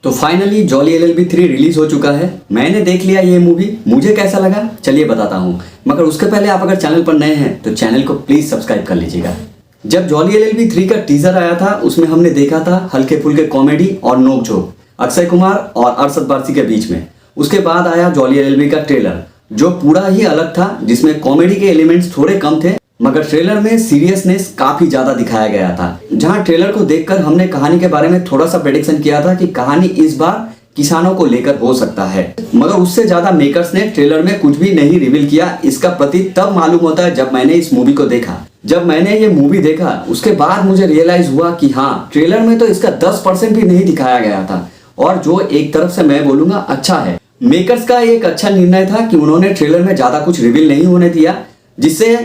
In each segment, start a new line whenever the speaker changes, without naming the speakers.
तो finally jolly LLB 3 release हो चुका है। मैंने देख लिया ये मूवी, मुझे कैसा लगा चलिए बताता हूँ। मगर उसके पहले आप अगर चैनल पर नए हैं तो चैनल को प्लीज सब्सक्राइब कर लीजिएगा। जब जॉली एलएलबी 3 का टीजर आया था उसमें हमने देखा था हल्के फुल्के कॉमेडी और नोकझोंक अक्षय कुमार और अरशद वारसी के बीच में। उसके बाद आया जॉली एलएलबी का ट्रेलर जो पूरा ही अलग था, जिसमें कॉमेडी के एलिमेंट्स थोड़े कम थे मगर ट्रेलर में सीरियसनेस काफी ज्यादा दिखाया गया था। जहां ट्रेलर को देखकर हमने कहानी के बारे में थोड़ा सा प्रेडिक्शन किया था कि कहानी इस बार किसानों को लेकर हो सकता है, मगर उससे ज्यादा मेकर्स ने ट्रेलर में कुछ भी नहीं रिवील किया। इसका प्रतीक तब मालूम होता है जब मैंने इस मूवी को देखा। जब मैंने ये मूवी देखा उसके बाद मुझे रियलाइज हुआ कि हाँ, ट्रेलर में तो इसका 10% भी नहीं दिखाया गया था, और जो एक तरफ से मैं बोलूंगा अच्छा है। मेकर्स का एक अच्छा निर्णय था कि उन्होंने ट्रेलर में ज्यादा कुछ रिवील नहीं होने दिया, जिससे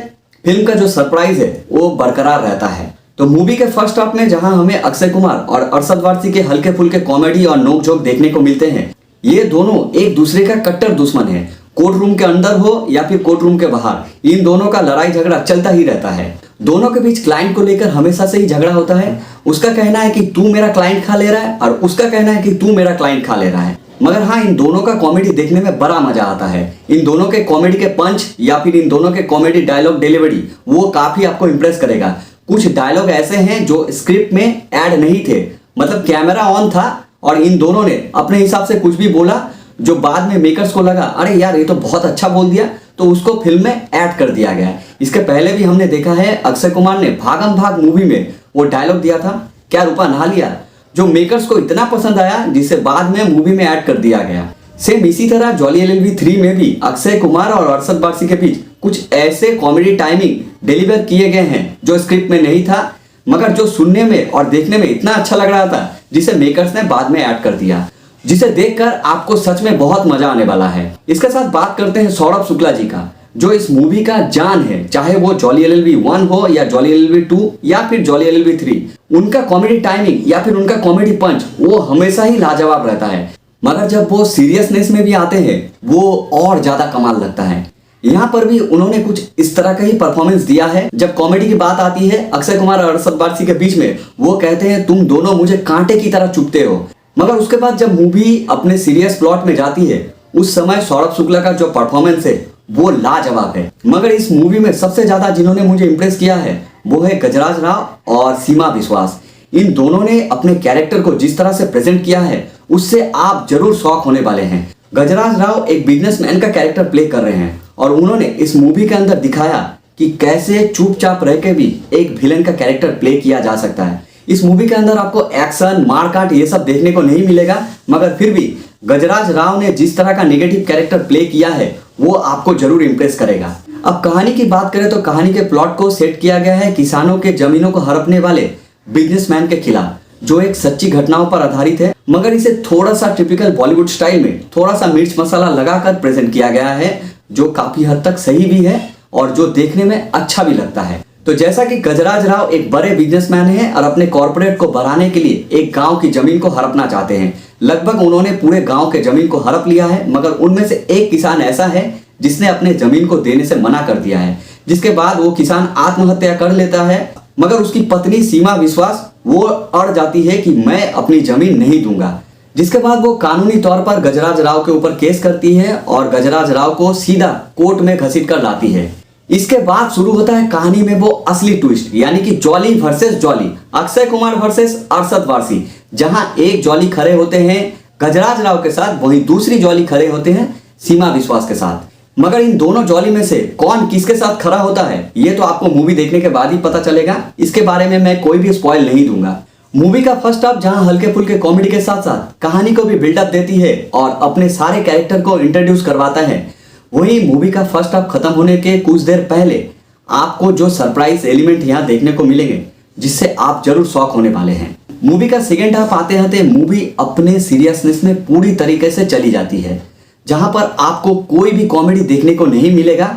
फिल्म का जो सरप्राइज है वो बरकरार रहता है। तो मूवी के फर्स्ट हाफ में जहां हमें अक्षय कुमार और अरशद वारसी के हल्के फुल्के कॉमेडी और नोकझोंक देखने को मिलते हैं, ये दोनों एक दूसरे का कट्टर दुश्मन है। कोर्ट रूम के अंदर हो या फिर कोर्ट रूम के बाहर, इन दोनों का लड़ाई झगड़ा चलता ही रहता है। दोनों के बीच क्लाइंट को लेकर हमेशा से ही झगड़ा होता है। उसका कहना है कि तू मेरा क्लाइंट खा ले रहा है और उसका कहना है कि तू मेरा क्लाइंट खा ले रहा है। मगर हाँ, इन दोनों का कॉमेडी देखने में बड़ा मजा आता है। इन दोनों के कॉमेडी के पंच या फिर इन दोनों के कॉमेडी डायलॉग डिलीवरी वो काफी आपको इंप्रेस करेगा। कुछ डायलॉग ऐसे हैं जो स्क्रिप्ट में ऐड नहीं थे, मतलब कैमरा ऑन था और इन दोनों ने अपने हिसाब से कुछ भी बोला जो बाद में मेकर्स को लगा अरे यार ये तो बहुत अच्छा बोल दिया, तो उसको फिल्म में ऐड कर दिया गया। इसके पहले भी हमने देखा है अक्षय कुमार ने भागम भाग मूवी में वो डायलॉग दिया था, क्या रूपा नहा लिया, जो मेकर्स को इतना पसंद आया जिसे बाद में मूवी में ऐड कर दिया गया। सेम इसी तरह जॉली एलएलबी 3 में भी अक्षय कुमार और अरशद वारसी के बीच कुछ ऐसे कॉमेडी टाइमिंग डिलीवर किए गए हैं जो स्क्रिप्ट में नहीं था, मगर जो सुनने में और देखने में इतना अच्छा लग रहा था जिसे मेकर्स ने बाद में ऐड कर दिया, जिसे देखकर आपको सच में बहुत मजा आने वाला है। इसके साथ बात करते हैं सौरभ शुक्ला जी का, जो इस मूवी का जान है, चाहे वो जॉली एलएलबी 1 हो या जॉली एलएलबी 2 या फिर जॉली एलएलबी 3। उनका कॉमेडी टाइमिंग या फिर उनका कॉमेडी पंच वो हमेशा ही लाजवाब रहता है, मगर जब वो सीरियसनेस में भी आते हैं वो और ज्यादा कमाल लगता है। यहाँ पर भी उन्होंने कुछ इस तरह का ही परफॉर्मेंस दिया है। जब कॉमेडी की बात आती है अक्षय कुमार और अरशद वारसी के बीच में, वो कहते हैं तुम दोनों मुझे कांटे की तरह चुभते हो, मगर उसके बाद जब मूवी अपने सीरियस प्लॉट में जाती है उस समय सौरभ शुक्ला का जो परफॉर्मेंस है वो लाजवाब है। मगर इस मूवी में सबसे ज्यादा जिन्होंने मुझे इंप्रेस किया है वो है गजराज राव और सीमा विश्वास। इन दोनों ने अपने कैरेक्टर को जिस तरह से प्रेजेंट किया है उससे आप जरूर शॉक होने वाले हैं। गजराज राव एक बिजनेसमैन का कैरेक्टर प्ले कर रहे हैं और उन्होंने इस मूवी के अंदर दिखाया कि कैसे चुपचाप रह के भी एक विलेन का कैरेक्टर प्ले किया जा सकता है। इस मूवी के अंदर आपको एक्शन मारकाट ये सब देखने को नहीं मिलेगा, मगर फिर भी गजराज राव ने जिस तरह का नेगेटिव कैरेक्टर प्ले किया है वो आपको जरूर इंप्रेस करेगा। अब कहानी की बात करें तो कहानी के प्लॉट को सेट किया गया है किसानों के जमीनों को हड़पने वाले बिजनेसमैन के खिलाफ, जो एक सच्ची घटनाओं पर आधारित है, मगर इसे थोड़ा सा टिपिकल बॉलीवुड स्टाइल में थोड़ा सा मिर्च मसाला लगाकर प्रेजेंट किया गया है, जो काफी हद तक सही भी है और जो देखने में अच्छा भी लगता है। तो जैसा कि गजराज राव एक बड़े बिजनेसमैन हैं और अपने कॉर्पोरेट को बढ़ाने के लिए एक गांव की जमीन को हड़पना चाहते हैं। लगभग उन्होंने पूरे गांव के जमीन को हड़प लिया है, मगर उनमें से एक किसान ऐसा है जिसने अपने जमीन को देने से मना कर दिया है, जिसके बाद वो किसान आत्महत्या कर लेता है। मगर उसकी पत्नी सीमा विश्वास वो अड़ जाती है कि मैं अपनी जमीन नहीं दूंगा, जिसके बाद वो कानूनी तौर पर गजराज राव के ऊपर केस करती है और गजराज राव को सीधा कोर्ट में घसीट कर लाती है। इसके बाद शुरू होता है कहानी में वो असली ट्विस्ट, यानी कि jolly versus jolly, Akshay Kumar versus Arshad Warsi. जहां एक जॉली खड़े होते हैं गजराज राव के साथ, वहीं दूसरी जॉली खड़े होते हैं सीमा विश्वास के साथ। मगर इन दोनों जॉली में से कौन किसके साथ खड़ा होता है ये तो आपको मूवी देखने के बाद ही पता चलेगा। इसके बारे में मैं कोई भी स्पॉइल नहीं दूंगा। मूवी का फर्स्ट हाफ जहां हल्के फुल्के कॉमेडी के साथ साथ कहानी को भी बिल्डअप देती है और अपने सारे कैरेक्टर को इंट्रोड्यूस करवाता है, वहीं मूवी का फर्स्ट हाफ खत्म होने के कुछ देर पहले आपको जो सरप्राइज एलिमेंट यहाँ देखने को मिलेंगे जिससे आप जरूर शॉक होने वाले हैं। मूवी का सेकेंड हाफ आते आते मूवी अपने सीरियसनेस में पूरी तरीके से चली जाती है, जहां पर आपको कोई भी कॉमेडी देखने को नहीं मिलेगा।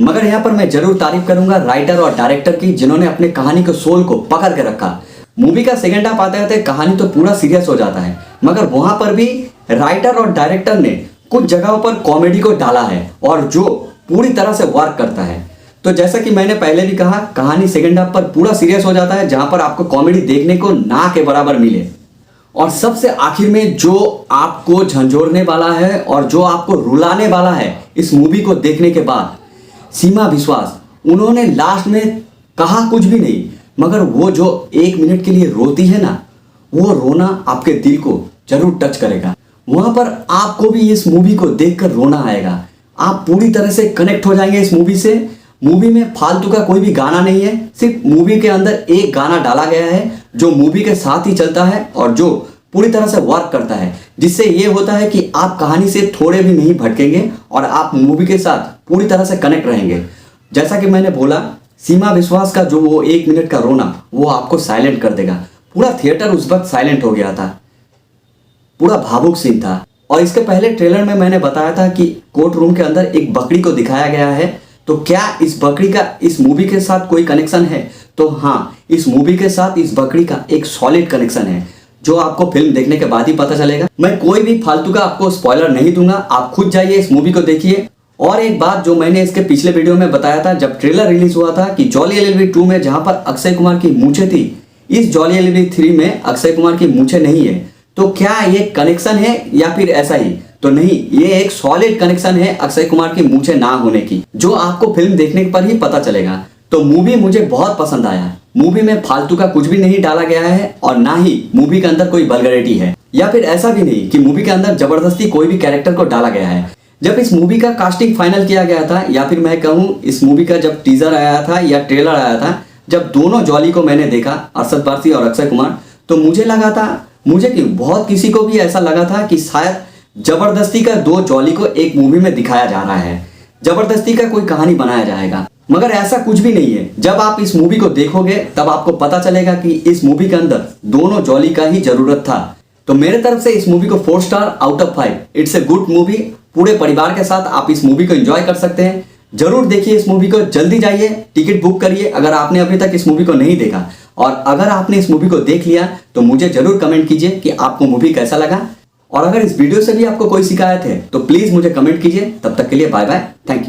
मगर यहाँ पर मैं जरूर तारीफ करूंगा राइटर और डायरेक्टर की, जिन्होंने अपने कहानी के सोल को पकड़ के रखा। मूवी का सेकेंड हाफ आते आते कहानी तो पूरा सीरियस हो जाता है, मगर वहां पर भी राइटर और डायरेक्टर ने कुछ जगहों पर कॉमेडी को डाला है और जो पूरी तरह से वर्क करता है। तो जैसा कि मैंने पहले भी कहा, कहानी सेकंड हाफ पर पूरा सीरियस हो जाता है, जहां पर आपको कॉमेडी देखने को ना के बराबर मिले। और सबसे आखिर में जो आपको झंझोड़ने वाला है और जो आपको रुलाने वाला है इस मूवी को देखने के बाद, सीमा विश्वास, उन्होंने लास्ट में कहा कुछ भी नहीं, मगर वो जो 1 मिनट के लिए रोती है ना, वो रोना आपके दिल को जरूर टच करेगा। वहां पर आपको भी इस मूवी को देखकर रोना आएगा। आप पूरी तरह से कनेक्ट हो जाएंगे इस मूवी से। मूवी में फालतू का कोई भी गाना नहीं है, सिर्फ मूवी के अंदर एक गाना डाला गया है जो मूवी के साथ ही चलता है और जो पूरी तरह से वर्क करता है, जिससे ये होता है कि आप कहानी से थोड़े भी नहीं भटकेंगे और आप मूवी के साथ पूरी तरह से कनेक्ट रहेंगे। जैसा कि मैंने बोला, सीमा विश्वास का जो वो 1 मिनट का रोना वो आपको साइलेंट कर देगा। पूरा थिएटर उस वक्त साइलेंट हो गया था, पूरा भावुक सीन था। और इसके पहले ट्रेलर में मैंने बताया था कि कोर्ट रूम के अंदर एक बकरी को दिखाया गया है, तो क्या इस बकरी का इस मूवी के साथ कोई कनेक्शन है? तो हाँ, इस मूवी के साथ इस बकरी का एक सॉलिड कनेक्शन है, जो आपको फिल्म देखने के बाद ही पता चलेगा। मैं कोई भी फालतू का आपको स्पॉइलर नहीं दूंगा, आप खुद जाइए इस मूवी को देखिए। और एक बात जो मैंने इसके पिछले वीडियो में बताया था, जब ट्रेलर रिलीज हुआ था, कि जॉली एलएलबी 2 में जहां पर अक्षय कुमार की मूंछें थी, इस जॉली एलएलबी 3 में अक्षय कुमार की मूंछें नहीं है। तो क्या ये कनेक्शन है या फिर ऐसा ही? तो नहीं, ये एक सॉलिड कनेक्शन है अक्षय कुमार की मूंछें ना होने की, जो आपको फिल्म देखने पर ही पता चलेगा। तो मूवी मुझे बहुत पसंद आया। मूवी में फालतू का कुछ भी नहीं डाला गया है और ना ही मूवी के अंदर कोई वल्गैरिटी है, या फिर ऐसा भी नहीं कि मूवी के अंदर जबरदस्ती कोई भी कैरेक्टर को डाला गया है। जब इस मूवी का कास्टिंग फाइनल किया गया था, या फिर मैं कहूँ इस मूवी का जब टीजर आया था या ट्रेलर आया था, जब दोनों जॉली को मैंने देखा, अरशद वारसी और अक्षय कुमार, तो मुझे लगा था, मुझे क्यों, बहुत किसी को भी ऐसा लगा था कि शायद जबरदस्ती का 2 जॉली को एक मूवी में दिखाया जा रहा है, जबरदस्ती का कोई कहानी बनाया जाएगा। मगर ऐसा कुछ भी नहीं है। जब आप इस मूवी को देखोगे तब आपको पता चलेगा कि इस मूवी के अंदर दोनों जॉली का ही जरूरत था। तो मेरे तरफ से इस मूवी को 4 star out of 5। It's a good movie. पूरे परिवार के साथ आप इस मूवी को एंजॉय कर सकते हैं। जरूर देखिए इस मूवी को, जल्दी जाइए, टिकट बुक करिए अगर आपने अभी तक इस मूवी को नहीं देखा। और अगर आपने इस मूवी को देख लिया तो मुझे जरूर कमेंट कीजिए कि आपको मूवी कैसा लगा। और अगर इस वीडियो से भी आपको कोई शिकायत है तो प्लीज मुझे कमेंट कीजिए। तब तक के लिए बाय बाय, थैंक यू।